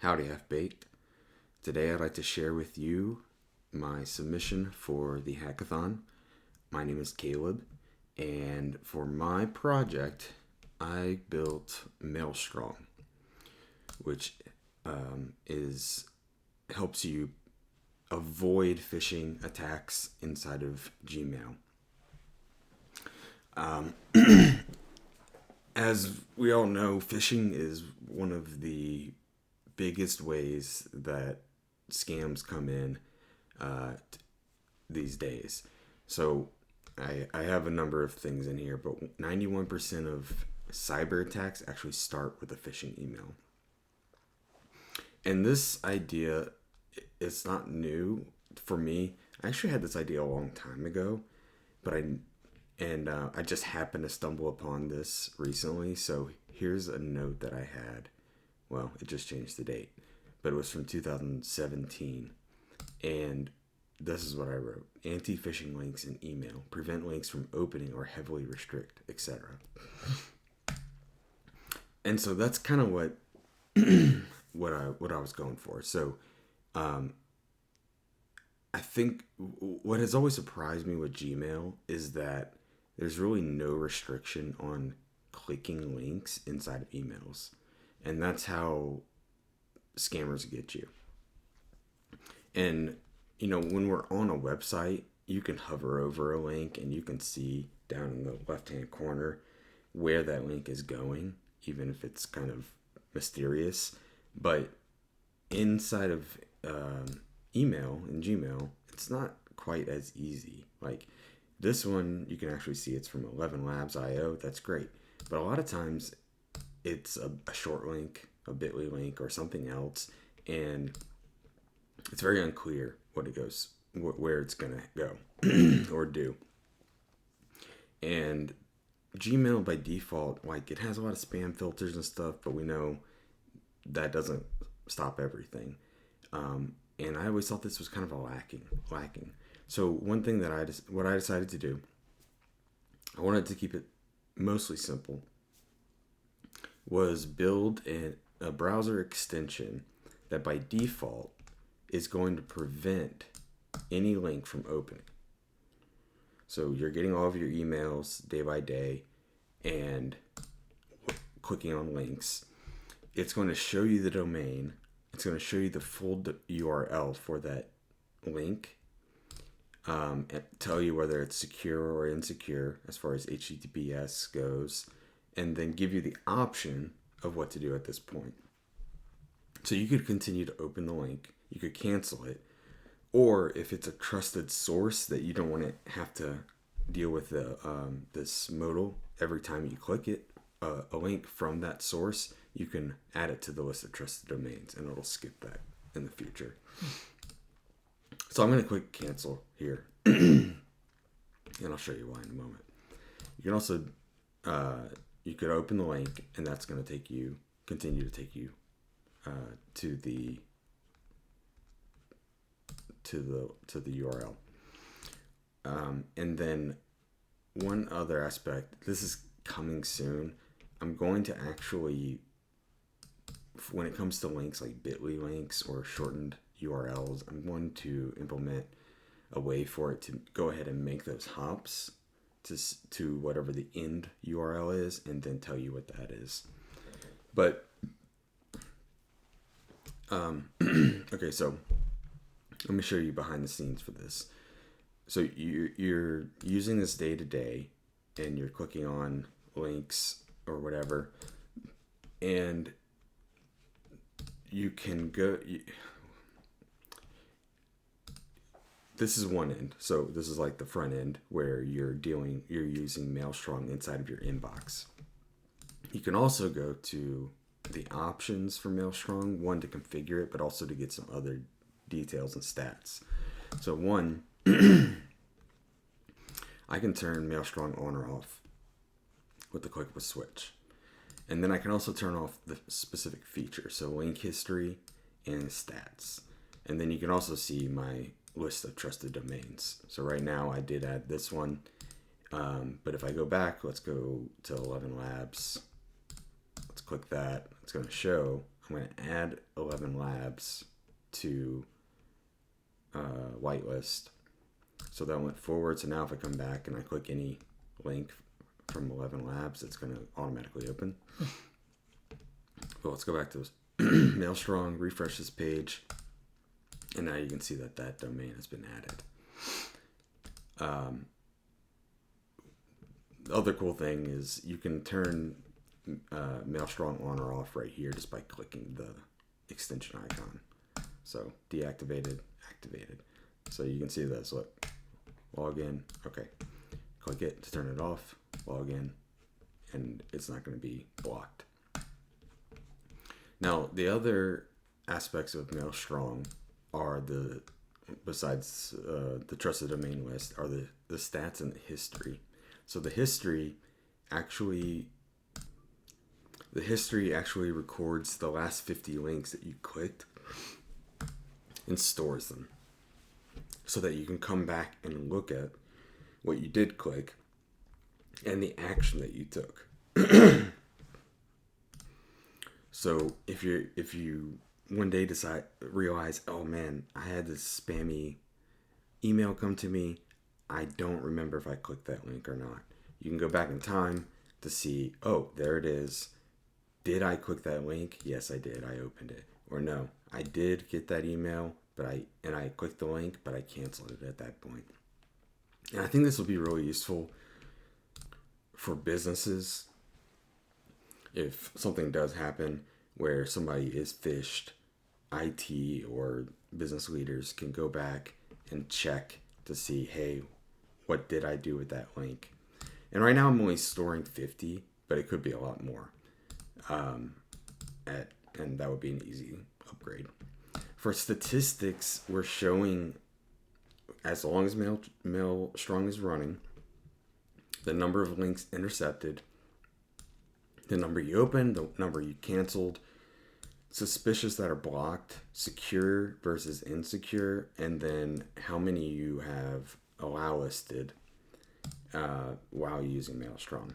Howdy, Half-Baked. Today I'd like to share with you my submission for the hackathon. My name is Caleb, and for my project, I built Mailstrong, which is helps you avoid phishing attacks inside of Gmail. As we all know, phishing is one of the biggest ways that scams come in these days. So I have a number of things in here, but 91% of cyber attacks actually start with a phishing email. And this idea, it's not new for me. I actually had this idea a long time ago, but I just happened to stumble upon this recently. So here's a note that I had. Well, it just changed the date, but it was from 2017. And this is what I wrote. Anti-phishing links in email. Prevent links from opening or heavily restrict, etc. And so that's kind of what what I was going for. So I think what has always surprised me with Gmail is that there's really no restriction on clicking links inside of emails. And that's how scammers get you. And, when we're on a website, you can hover over a link and you can see down in the left-hand corner where that link is going, even if it's kind of mysterious. But inside of email and Gmail, it's not quite as easy. Like this one, you can actually see it's from 11 Labs IO. That's great. But a lot of times it's a short link, a bit.ly link, or something else, and it's very unclear where it's gonna go or do. And Gmail by default, like it has a lot of spam filters and stuff, but we know that doesn't stop everything. And I always thought this was kind of lacking. So one thing that what I decided to do, I wanted to keep it mostly simple, was build a browser extension that by default is going to prevent any link from opening. So you're getting all of your emails day by day and clicking on links. It's going to show you the domain. It's going to show you the full URL for that link. And tell you whether it's secure or insecure as far as HTTPS goes, and then give you the option of what to do at this point. So you could continue to open the link, you could cancel it, or if it's a trusted source that you don't want to have to deal with this modal every time you click it, a link from that source, you can add it to the list of trusted domains, and it'll skip that in the future. So I'm going to click cancel here, and I'll show you why in a moment. You can also you could open the link, and that's going to continue to take you to the URL. And then one other aspect, this is coming soon. I'm going to actually, when it comes to links like bit.ly links or shortened URLs, I'm going to implement a way for it to go ahead and make those hops to whatever the end URL is, and then tell you what that is. But okay, so let me show you behind the scenes for this. So you're using this day to day, and you're clicking on links or whatever, and you can go. This is one end. So this is like the front end where you're using Mailstrong inside of your inbox. You can also go to the options for Mailstrong, one to configure it, but also to get some other details and stats. So one, I can turn Mailstrong on or off with the click of a switch. And then I can also turn off the specific feature, so link history and stats. And then you can also see my list of trusted domains. So right now I did add this one, but if I go back, let's go to 11 Labs. Let's click that. It's going to show I'm going to add 11 labs to whitelist. So that went forward. So now if I come back and I click any link from 11 labs, it's going to automatically open. Well, let's go back to this. Mailstrong, refresh this page, and now you can see that that domain has been added. The other cool thing is you can turn Mailstrong on or off right here just by clicking the extension icon. So deactivated, activated. So you can see this. Look, log in. Okay, click it to turn it off. Log in, and it's not going to be blocked. Now the other aspects of Mailstrong are besides the trusted domain list, are the stats and the history. So the history actually records the last 50 links that you clicked and stores them so that you can come back and look at what you did click and the action that you took. So if you one day realize, oh man, I had this spammy email come to me, I don't remember if I clicked that link or not. You can go back in time to see, oh, there it is. Did I click that link? Yes, I did. I opened it. Or no, I did get that email, but I clicked the link, but I canceled it at that point. And I think this will be really useful for businesses if something does happen where somebody is phished. IT or business leaders can go back and check to see, hey, what did I do with that link? And right now I'm only storing 50, but it could be a lot more. And that would be an easy upgrade. For statistics, we're showing, as long as Mailstrong is running, the number of links intercepted, the number you opened, the number you canceled, suspicious that are blocked, secure versus insecure, and then how many you have allow listed while using Mailstrong.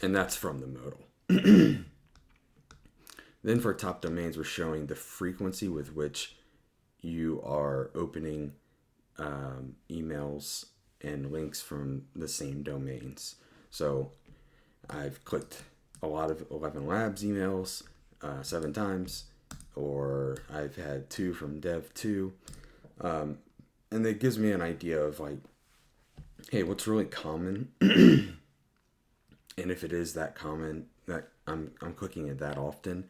And that's from the modal. Then for top domains, we're showing the frequency with which you are opening emails and links from the same domains. So I've clicked a lot of 11 Labs emails 7 times, or I've had 2 from Dev2. And it gives me an idea of like, hey, what's really common? And if it is that common, that I'm clicking it that often,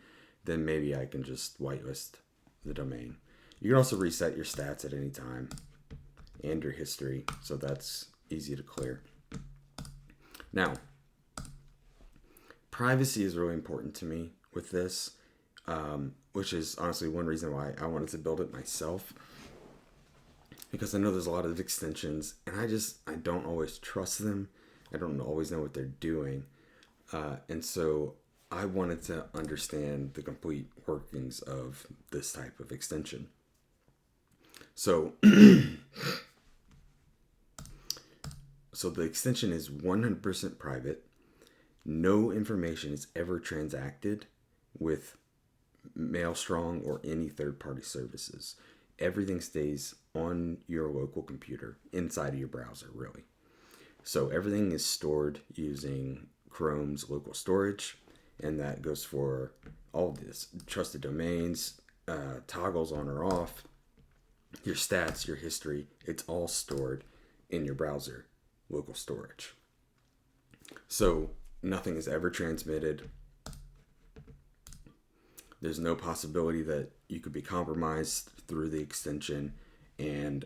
then maybe I can just whitelist the domain. You can also reset your stats at any time and your history, so that's easy to clear. Now, privacy is really important to me with this, which is honestly one reason why I wanted to build it myself, because I know there's a lot of extensions and I don't always trust them. I don't always know what they're doing. And so I wanted to understand the complete workings of this type of extension. So, so the extension is 100% private. No information is ever transacted with Mailstrong or any third-party services. Everything stays on your local computer, inside of your browser, really. So everything is stored using Chrome's local storage, and that goes for all of this. Trusted domains, toggles on or off, your stats, your history, it's all stored in your browser, local storage. So nothing is ever transmitted. There's no possibility that you could be compromised through the extension, and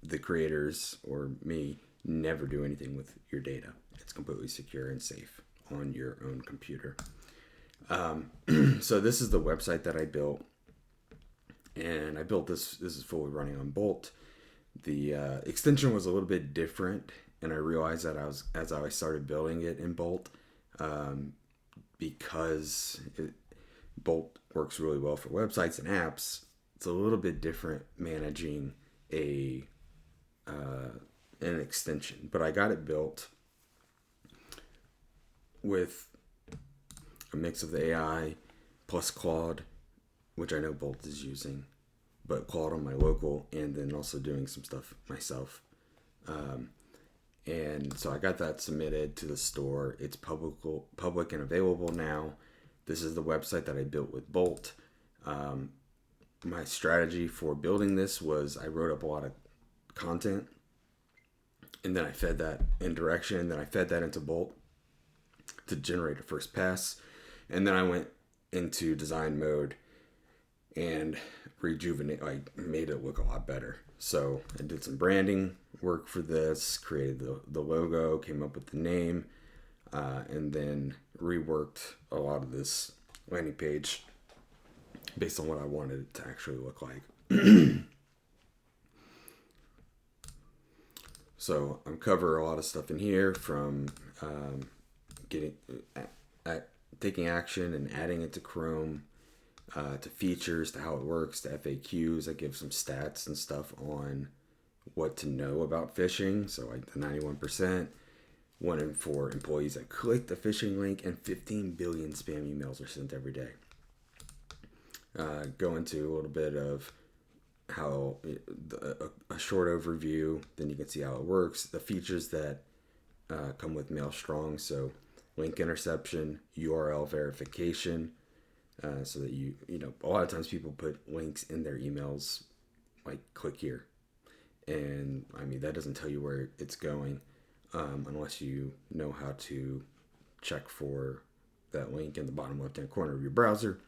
the creators or me never do anything with your data. It's completely secure and safe on your own computer. So this is the website that I built, and I built this. This is fully running on Bolt. The extension was a little bit different, and I realized that as I started building it in Bolt, because Bolt works really well for websites and apps. It's a little bit different managing an extension, but I got it built with a mix of the AI plus Claude, which I know Bolt is using, but Claude on my local, and then also doing some stuff myself. And so I got that submitted to the store. It's public and available now. This is the website that I built with Bolt. My strategy for building this was I wrote up a lot of content, and then I fed that in direction, and then I fed that into Bolt to generate a first pass. And then I went into design mode and made it look a lot better. So I did some branding work for this, created the logo, came up with the name, and then reworked a lot of this landing page based on what I wanted it to actually look like. So I'm covering a lot of stuff in here, from taking action and adding it to Chrome, to features, to how it works, to FAQs. I give some stats and stuff on what to know about phishing. So like the 91%, 1 in 4 employees that click the phishing link, and 15 billion spam emails are sent every day. Go into a little bit of how a short overview, then you can see how it works, the features that come with Mailstrong. So link interception, URL verification, so that you know, a lot of times people put links in their emails, like click here, and I mean, that doesn't tell you where it's going, unless you know how to check for that link in the bottom left hand corner of your browser.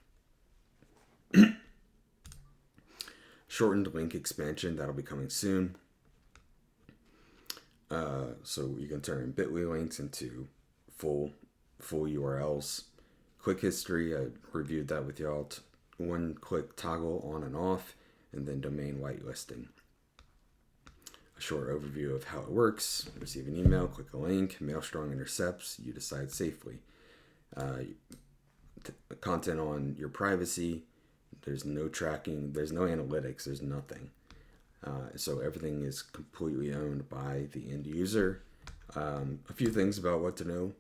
Shortened link expansion, that'll be coming soon. So you can turn bit.ly links into full URLs. Click history, I reviewed that with y'all. One click toggle on and off, and then domain whitelisting. A short overview of how it works. Receive an email, click a link, Mailstrong intercepts, you decide safely. Content on your privacy, there's no tracking, there's no analytics, there's nothing. So everything is completely owned by the end user. A few things about what to know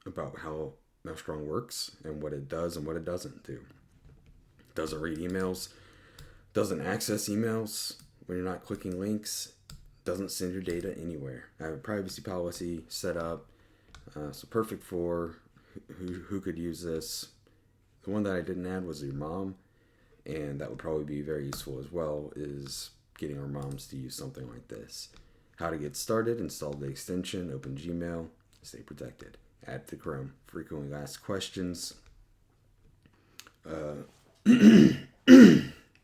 about how Mailstrong works and what it does and what it doesn't do. It doesn't read emails, doesn't access emails when you're not clicking links, doesn't send your data anywhere. I have a privacy policy set up, so perfect for who could use this. The one that I didn't add was your mom, and that would probably be very useful as well, is getting our moms to use something like this. How to get started: install the extension, open Gmail, stay protected. Add to Chrome, frequently asked questions.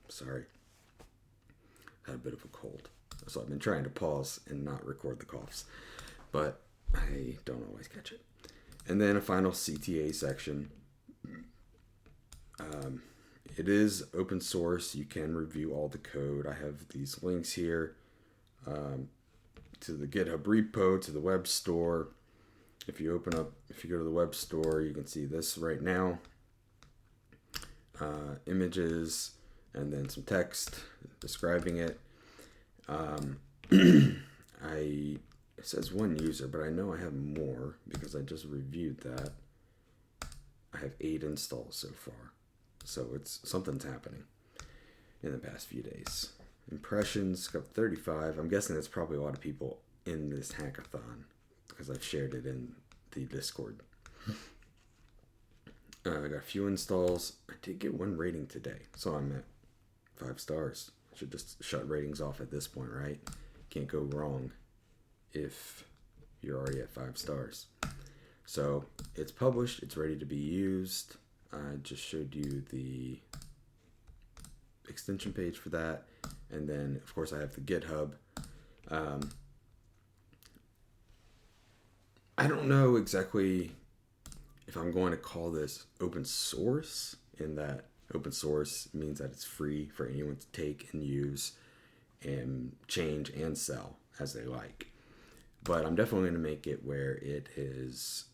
Sorry, had a bit of a cold, so I've been trying to pause and not record the coughs, but I don't always catch it. And then a final CTA section. It is open source. You can review all the code. I have these links here to the GitHub repo, to the web store. If you go to the web store, you can see this right now. Images, and then some text describing it. It says 1 user, but I know I have more because I just reviewed that. I have 8 installs so far. So something's happening in the past few days. Impressions, got 35. I'm guessing there's probably a lot of people in this hackathon because I've shared it in the Discord. I got a few installs. I did get 1 rating today, so I'm at 5 stars. I should just shut ratings off at this point, right? Can't go wrong if you're already at 5 stars. So it's published, it's ready to be used. I just showed you the extension page for that. And then, of course, I have the GitHub. I don't know exactly if I'm going to call this open source, in that open source means that it's free for anyone to take and use and change and sell as they like. But I'm definitely going to make it where it is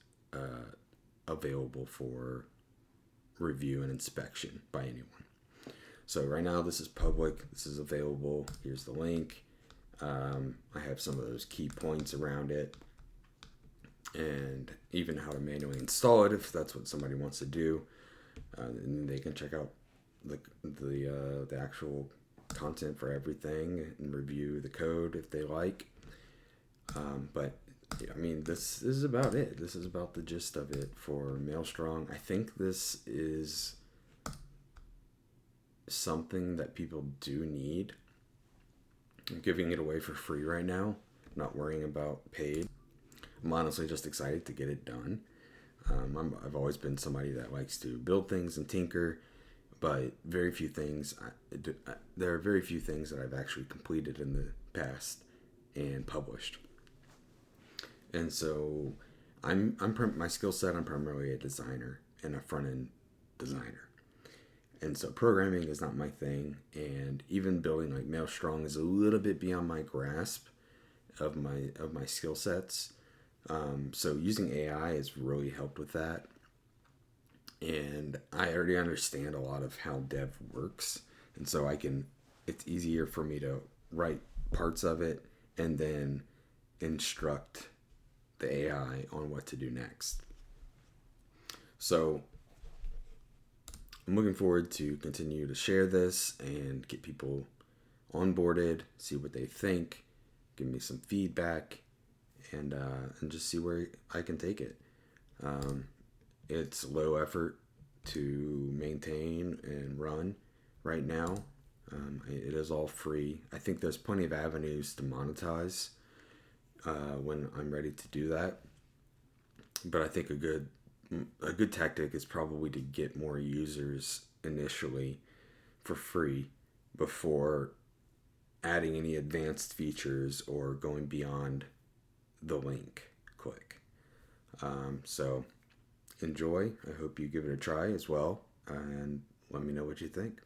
available for review and inspection by anyone. So right now this is public, this is available. Here's the link. I have some of those key points around it, and even how to manually install it if that's what somebody wants to do. And they can check out the actual content for everything and review the code if they like. But I mean, this is about it. This is about the gist of it for Mailstrong. I think this is something that people do need. I'm giving it away for free right now, not worrying about paid. I'm honestly just excited to get it done. I've always been somebody that likes to build things and tinker, but very few things. There are very few things that I've actually completed in the past and published. And so, my skill set. I'm primarily a designer and a front end designer. And so programming is not my thing, and even building like Mailstrong is a little bit beyond my grasp of my skill sets. So using AI has really helped with that, and I already understand a lot of how dev works, and so it's easier for me to write parts of it and then instruct the AI on what to do next. So I'm looking forward to continue to share this and get people onboarded, see what they think, give me some feedback, and just see where I can take it. It's low effort to maintain and run right now. It is all free. I think there's plenty of avenues to monetize when I'm ready to do that. But I think a good tactic is probably to get more users initially for free before adding any advanced features or going beyond the link click. So enjoy. I hope you give it a try as well, and let me know what you think.